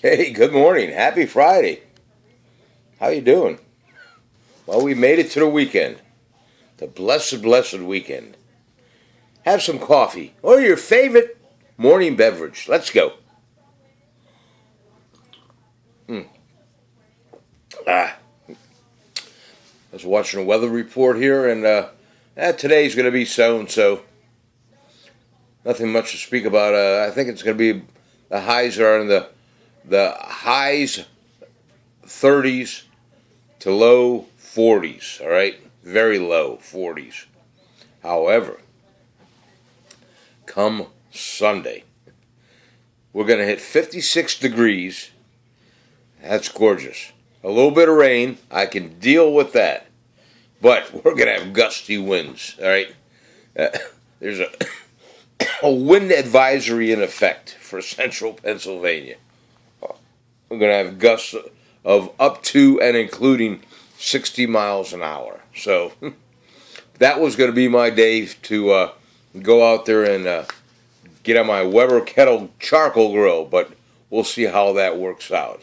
Hey, good morning. Happy Friday. How you doing? Well, we made it to the weekend. The blessed, blessed weekend. Have some coffee or your favorite morning beverage. Let's go. Mm. Ah, I was watching a weather report here, and today's going to be so and so. Nothing much to speak about. I think it's going to be the highs are in the highs 30s to low 40s. All right, very low 40s. However, come Sunday, we're going to hit 56 degrees. That's gorgeous. A little bit of rain, I can deal with that. But we're going to have gusty winds, all right? There's a wind advisory in effect for central Pennsylvania. We're going to have gusts of up to and including 60 miles an hour. So that was going to be my day to go out there and get on my Weber Kettle charcoal grill, but we'll see how that works out,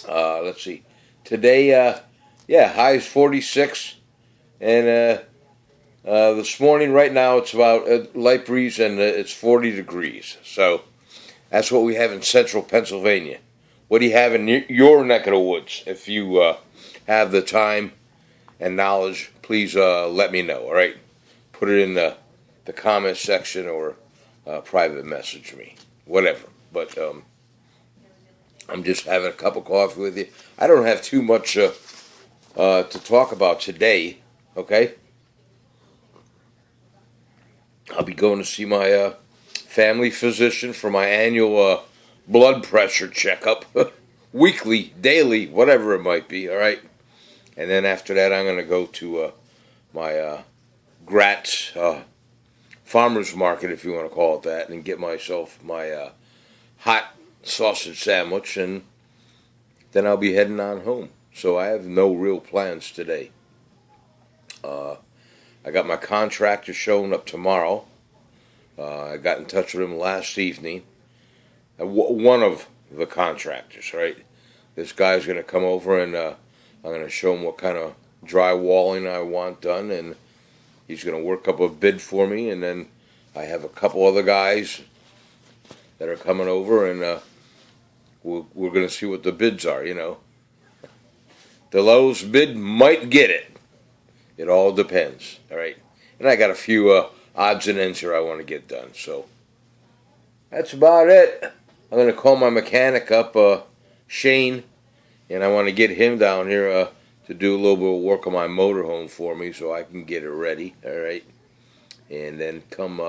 Let's see. Today, high is 46, and this morning, right now, it's about light breeze, and it's 40 degrees. So that's what we have in central Pennsylvania. What do you have in your neck of the woods? If you have the time and knowledge, please let me know, all right? Put it in the comment section or private message me, whatever. But I'm just having a cup of coffee with you. I don't have too much to talk about today, okay? I'll be going to see my family physician for my annual blood pressure checkup, weekly, daily, whatever it might be, all right? And then after that, I'm going to go to my Gratz farmer's market, if you want to call it that, and get myself my hot sausage sandwich, and then I'll be heading on home. So I have no real plans today. I got my contractor showing up tomorrow. I got in touch with him last evening. One of the contractors, right? This guy's going to come over, and I'm going to show him what kind of drywalling I want done, and he's going to work up a bid for me, and then I have a couple other guys that are coming over, and we're going to see what the bids are, The lowest bid might get it. It all depends, all right? And I got a few odds and ends here I want to get done, so that's about it. I'm going to call my mechanic up, Shane, and I want to get him down here to do a little bit of work on my motorhome for me so I can get it ready, all right? And then come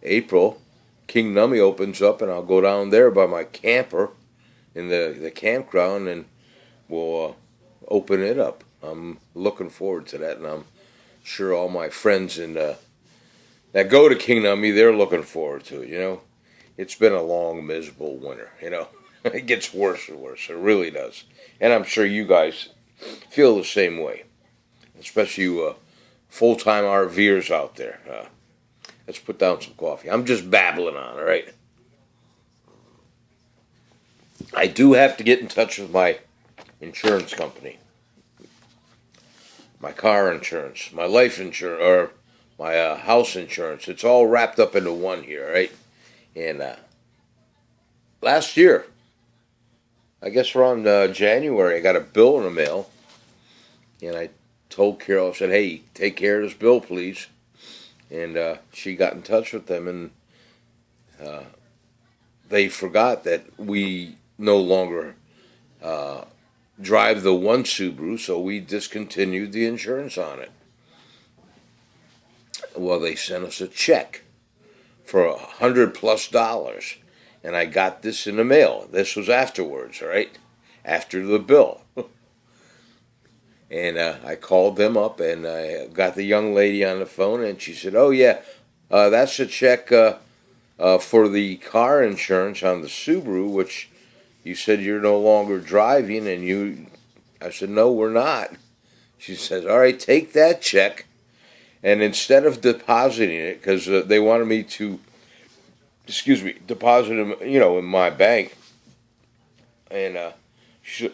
April, King Nummy opens up, and I'll go down there by my camper in the campground, and we'll open it up. I'm looking forward to that, and I'm sure all my friends that go to King Nummy, they're looking forward to it, It's been a long, miserable winter, It gets worse and worse. It really does. And I'm sure you guys feel the same way, especially you full-time RVers out there. Let's put down some coffee. I'm just babbling on, all right? I do have to get in touch with my insurance company. My car insurance, my life insurance, or my house insurance. It's all wrapped up into one here, right? And last year, I guess around January, I got a bill in the mail. And I told Carol, I said, hey, take care of this bill, please. And she got in touch with them, and they forgot that we no longer drive the one Subaru, so we discontinued the insurance on it. Well, they sent us a check for $100+, and I got this in the mail. This was afterwards, all right? After the bill. And I called them up, and I got the young lady on the phone, and she said, oh, yeah, that's a check for the car insurance on the Subaru, which you said you're no longer driving, and I said, no, we're not. She says, all right, take that check, and instead of depositing it, because they wanted me to, deposit them, in my bank, and she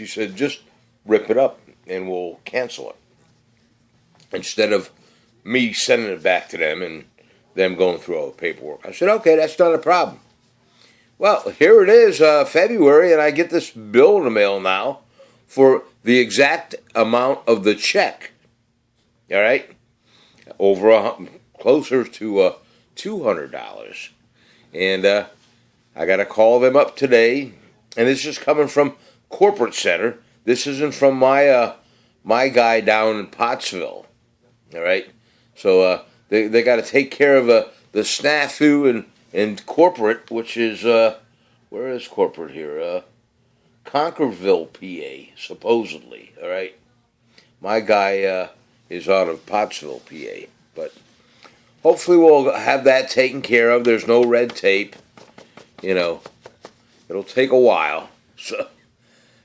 said, just rip it up and we'll cancel it. Instead of me sending it back to them and them going through all the paperwork. I said, okay, that's not a problem. Well, here it is, February, and I get this bill in the mail now for the exact amount of the check. All right? Closer to $200. And I got to call them up today, and this is coming from Corporate Center. This isn't from my guy down in Pottsville. All right? So they got to take care of the snafu and Corporate, which is, where is Corporate here? Conkerville, PA, supposedly. All right? My guy is out of Pottsville, PA. But hopefully we'll have that taken care of. There's no red tape. You know, it'll take a while. So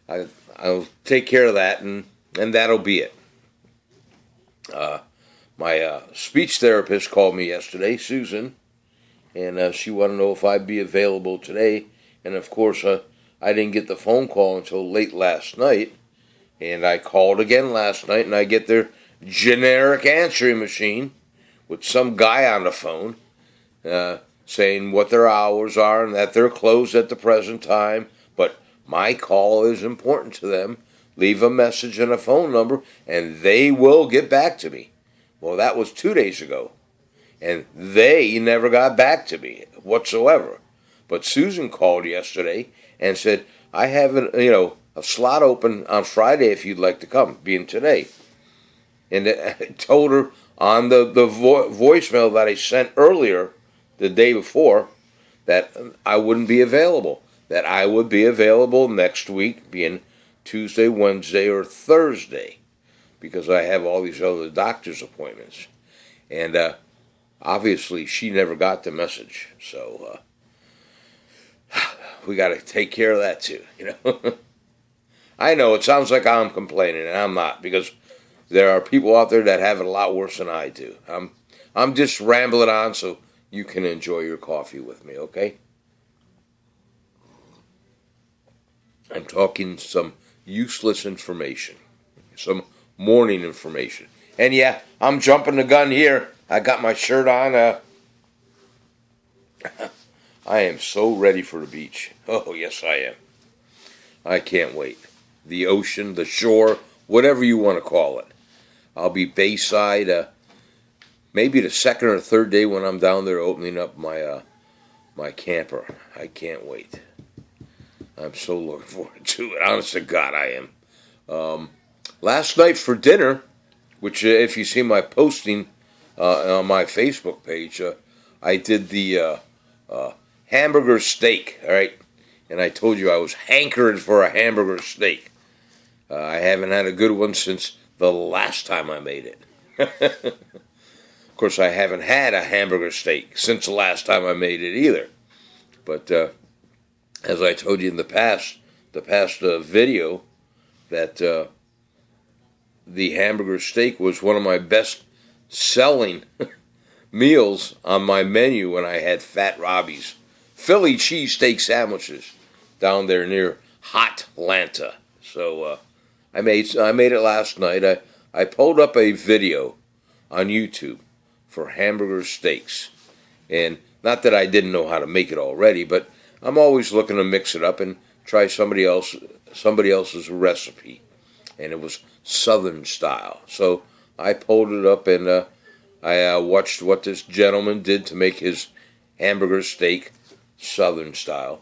I'll take care of that, and that'll be it. My speech therapist called me yesterday, Susan, and she wanted to know if I'd be available today. And, of course, I didn't get the phone call until late last night. And I called again last night, and I get their generic answering machine with some guy on the phone saying what their hours are and that they're closed at the present time. But my call is important to them. Leave a message and a phone number, and they will get back to me. Well, that was 2 days ago, and they never got back to me whatsoever. But Susan called yesterday and said, I have a slot open on Friday if you'd like to come, being today. And I told her on the voicemail that I sent earlier, the day before, that I wouldn't be available. That I would be available next week, being Tuesday, Wednesday, or Thursday, because I have all these other doctor's appointments. And obviously she never got the message. So we got to take care of that too, you know. I know it sounds like I'm complaining, and I'm not, because there are people out there that have it a lot worse than I do. I'm just rambling on so you can enjoy your coffee with me, okay? I'm talking some useless information, some morning information. And yeah, I'm jumping the gun here. I got my shirt on. I am so ready for the beach. Oh, yes, I am. I can't wait. The ocean, the shore, whatever you want to call it. I'll be bayside maybe the second or third day when I'm down there opening up my camper. I can't wait. I'm so looking forward to it. Honest to God, I am. Last night for dinner, which if you see my posting on my Facebook page, I did the hamburger steak, all right? And I told you I was hankering for a hamburger steak. I haven't had a good one since the last time I made it. Of course, I haven't had a hamburger steak since the last time I made it either. But as I told you in the past video, that the hamburger steak was one of my best selling meals on my menu when I had Fat Robbie's Philly cheesesteak sandwiches down there near Hot Atlanta. So I made it last night. I pulled up a video on YouTube for hamburger steaks, and not that I didn't know how to make it already, but I'm always looking to mix it up and try somebody else's recipe, and it was Southern style. So I pulled it up and I watched what this gentleman did to make his hamburger steak Southern style,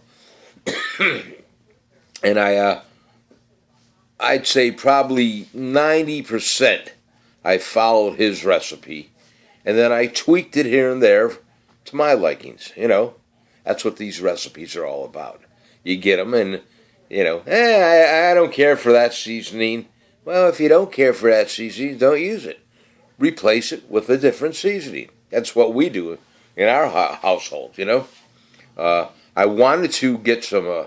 and I'd say probably 90% I followed his recipe, and then I tweaked it here and there to my likings. You know, that's what these recipes are all about. You get them and, you know, I don't care for that seasoning. Well, if you don't care for that seasoning, don't use it. Replace it with a different seasoning. That's what we do in our household, you know. I wanted to get some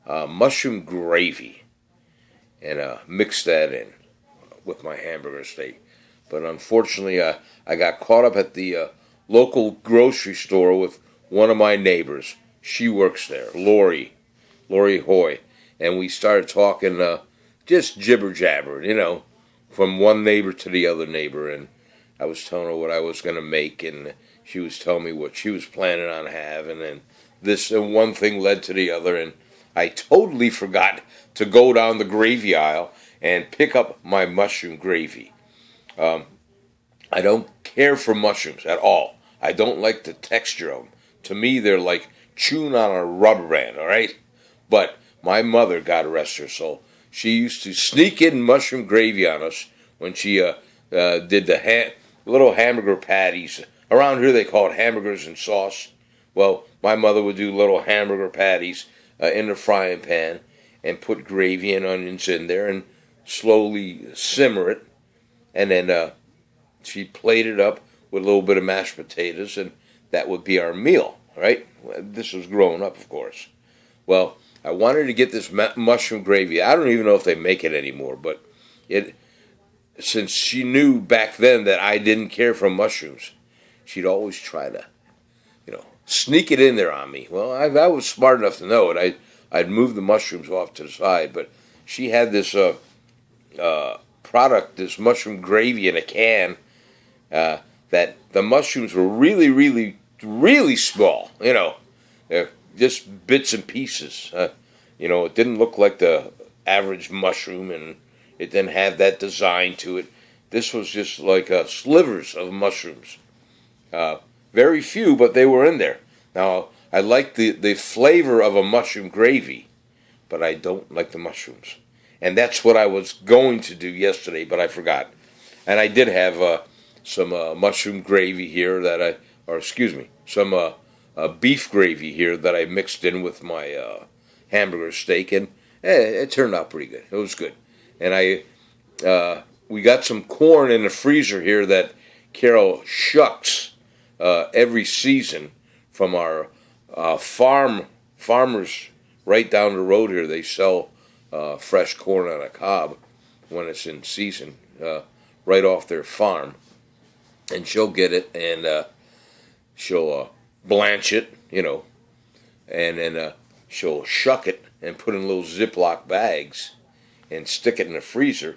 mushroom gravy and mix that in with my hamburger steak. But unfortunately, I got caught up at the local grocery store with one of my neighbors. She works there, Lori. Lori Hoy, and we started talking just jibber jabber, from one neighbor to the other neighbor, and I was telling her what I was going to make, and she was telling me what she was planning on having, and this and one thing led to the other, and I totally forgot to go down the gravy aisle and pick up my mushroom gravy. I don't care for mushrooms at all. I don't like the texture of them. To me, they're like chewing on a rubber band, all right? But my mother, God rest her soul, she used to sneak in mushroom gravy on us when she did the little hamburger patties. Around here they call it hamburgers and sauce. Well, my mother would do little hamburger patties in the frying pan and put gravy and onions in there and slowly simmer it. And then she plated up with a little bit of mashed potatoes, and that would be our meal, right? This was growing up, of course. Well, I wanted to get this mushroom gravy. I don't even know if they make it anymore, but since she knew back then that I didn't care for mushrooms, she'd always try to, sneak it in there on me. Well, I was smart enough to know it. I'd move the mushrooms off to the side, but she had this product, this mushroom gravy in a can, that the mushrooms were really, really, really small. They're just bits and pieces. It didn't look like the average mushroom, and it didn't have that design to it. This was just like slivers of mushrooms. Very few, but they were in there. Now, I like the flavor of a mushroom gravy, but I don't like the mushrooms. And that's what I was going to do yesterday, but I forgot. And I did have some mushroom gravy here some beef gravy here that I mixed in with my hamburger steak, and it turned out pretty good. It was good. And we got some corn in the freezer here that Carol shucks every season from our farmers right down the road here. They sell fresh corn on a cob when it's in season, right off their farm. And she'll get it, and she'll blanch it, and then she'll shuck it and put it in little Ziploc bags and stick it in the freezer,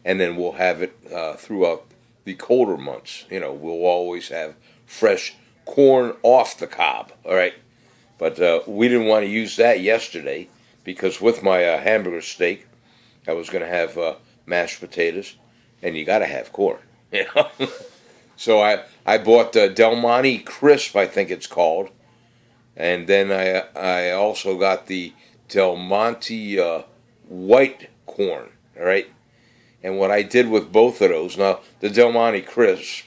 and then we'll have it throughout the colder months. We'll always have fresh corn off the cob, all right? But we didn't want to use that yesterday because with my hamburger steak, I was going to have mashed potatoes, and you got to have corn. So I bought Del Monte Crisp, I think it's called, and then I also got the Del Monte white corn, all right? And what I did with both of those, now the Del Monte Crisp,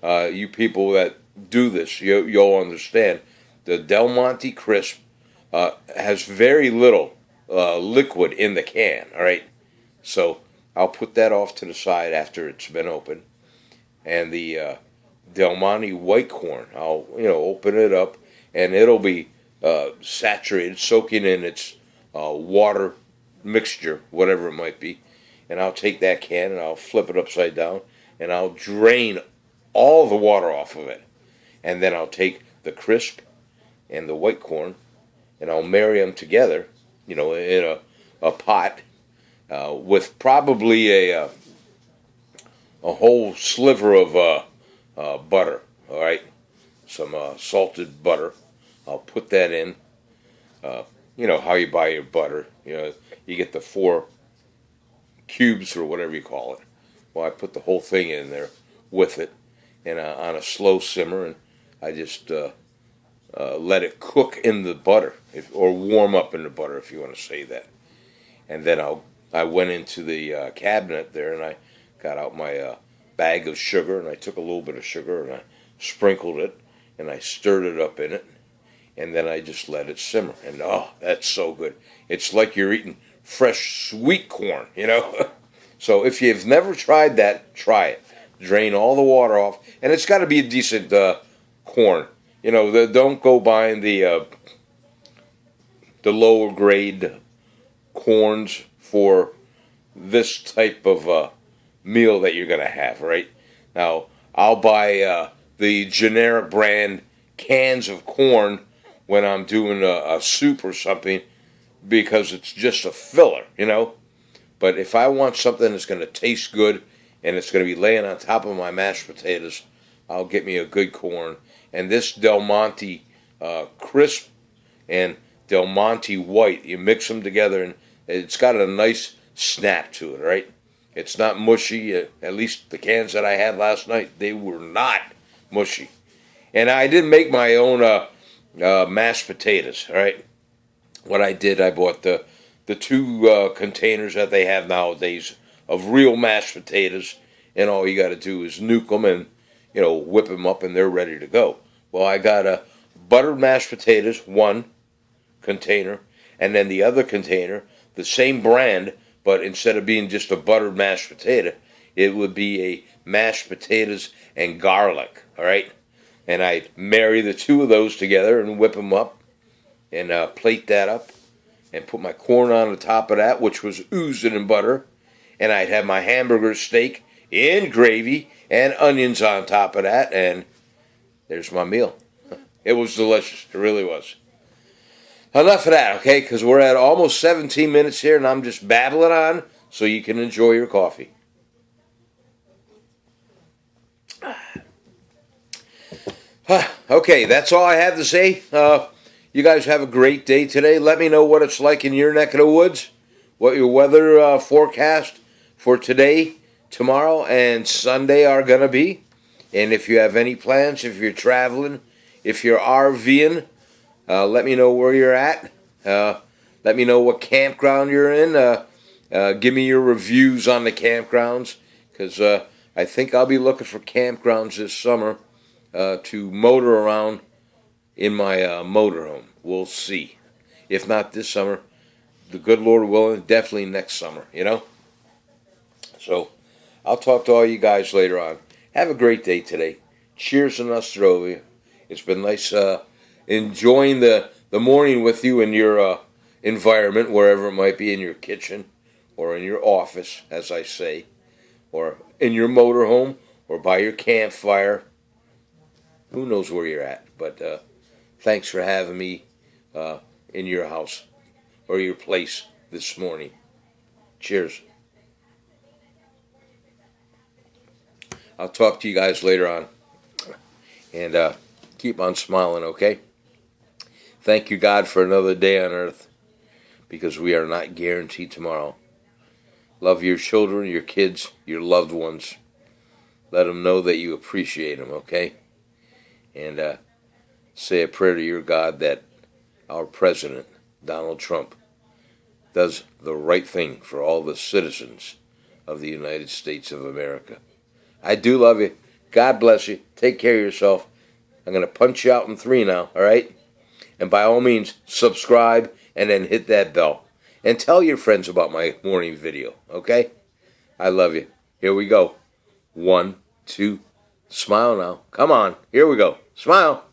you people that do this, you'll understand, the Del Monte Crisp has very little liquid in the can, all right? So I'll put that off to the side after it's been opened. And the Del Monte white corn, I'll open it up, and it'll be saturated, soaking in its water mixture, whatever it might be. And I'll take that can and I'll flip it upside down, and I'll drain all the water off of it. And then I'll take the crisp and the white corn, and I'll marry them together, in a pot with probably a whole sliver of butter, all right? Some salted butter. I'll put that in. You know how you buy your butter. You get the 4 cubes or whatever you call it. Well, I put the whole thing in there with it, and on a slow simmer, and I just let it cook in the butter, or warm up in the butter, if you want to say that. And then I went into the cabinet there, and I got out my bag of sugar, and I took a little bit of sugar, and I sprinkled it, and I stirred it up in it, and then I just let it simmer. And oh, that's so good. It's like you're eating fresh sweet corn, So if you've never tried that, try it. Drain all the water off, and it's got to be a decent corn. Don't go buying the lower grade corns for this type of meal that you're going to have, right? Now, I'll buy the generic brand cans of corn when I'm doing a soup or something, because it's just a filler, you know. But if I want something that's going to taste good and it's going to be laying on top of my mashed potatoes, I'll get me a good corn. And this Del Monte crisp and Del Monte white, you mix them together and it's got a nice snap to it, right? It's not mushy. At least the cans that I had last night, they were not mushy. And I didn't make my own mashed potatoes, all right? What I did, I bought the two containers that they have nowadays of real mashed potatoes, and all you got to do is nuke them and, you know, whip them up, and they're ready to go. Well, I got a buttered mashed potatoes, one container, and then the other container, the same brand, but instead of being just a buttered mashed potato, it would be a mashed potatoes and garlic, all right? And I marry the two of those together and whip them up and plate that up and put my corn on the top of that, which was oozing in butter. And I'd have my hamburger steak in gravy and onions on top of that, and there's my meal. It was delicious. It really was. Enough of that, okay? Because we're at almost 17 minutes here, and I'm just babbling on so you can enjoy your coffee. Okay, that's all I have to say. You guys have a great day today. Let me know what it's like in your neck of the woods, what your weather forecast for today, tomorrow, and Sunday are going to be. And if you have any plans, if you're traveling, if you're RVing, let me know where you're at. Let me know what campground you're in. Give me your reviews on the campgrounds, because I think I'll be looking for campgrounds this summer to motor around in my motorhome. We'll see. If not this summer, the good Lord willing, definitely next summer, you know? So, I'll talk to all you guys later on. Have a great day today. Cheers and Nostrovia. It's been nice enjoying the morning with you in your environment, wherever it might be, in your kitchen or in your office, as I say, or in your motorhome or by your campfire. Who knows where you're at, but thanks for having me in your house or your place this morning. Cheers. I'll talk to you guys later on. And keep on smiling, okay? Thank you, God, for another day on earth, because we are not guaranteed tomorrow. Love your children, your kids, your loved ones. Let them know that you appreciate them, okay? And say a prayer to your God that our president, Donald Trump, does the right thing for all the citizens of the United States of America. I do love you. God bless you. Take care of yourself. I'm going to punch you out in 3 now, all right? And by all means, subscribe and then hit that bell. And tell your friends about my morning video, okay? I love you. Here we go. 1, 2, smile now. Come on. Here we go. Smile.